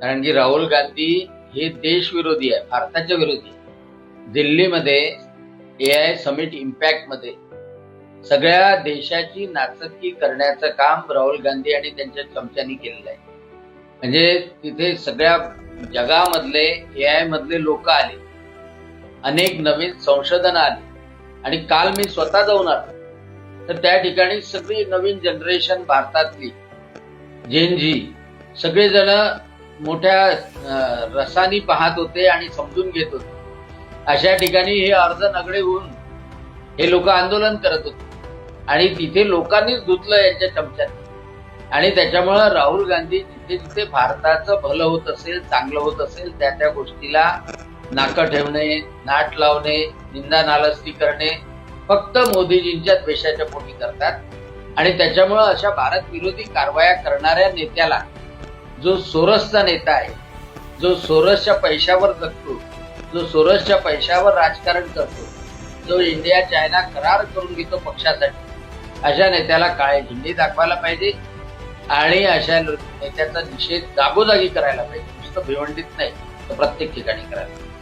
कारण की राहुल गांधी हे देशविरोधी आहे, भारताच्या विरोधी आहे. दिल्लीमध्ये AI समिट इम्पॅक्ट मध्ये सगळ्या देशाची नाचक्की करण्याचं काम राहुल गांधी आणि त्यांच्या चमच्यांनी केलेलं आहे. म्हणजे तिथे सगळ्या जगामधले AI मधले लोक आले, अनेक नवीन संशोधन आली आणि काल मी स्वतः जाऊन आलो तर त्या ठिकाणी सगळी नवीन जनरेशन भारतातली जेनजी सगळेजण मोठ्या रसानी पाहत होते आणि समजून घेत होते. अशा ठिकाणी हे अर्ध नगडे होऊन हे लोक आंदोलन करत होते आणि तिथे लोकांनीच धुतलं यांच्या चमच्यात. आणि त्याच्यामुळं राहुल गांधी जिथे जिथे भारताचं भलं होत असेल, चांगलं होत असेल, त्या त्या गोष्टीला नाकं ठेवणे, नाट लावणे, निंदा नालस्ती करणे फक्त मोदीजींच्या द्वेषाच्या पोटी करतात. आणि त्याच्यामुळं अशा भारत विरोधी कारवाया करणाऱ्या नेत्याला, जो सोरसचा नेता आहे, जो सोरसच्या पैशावर जगतो, जो सोरसच्या पैशावर राजकारण करतो, जो इंडिया चायना करार करून घेतो पक्षासाठी, अशा नेत्याला काळे झेंडे दाखवायला पाहिजे आणि अशा नेत्याचा निषेध जागोजागी करायला पाहिजे. नुसतं भिवंडीत नाही तर प्रत्येक ठिकाणी करायला पाहिजे.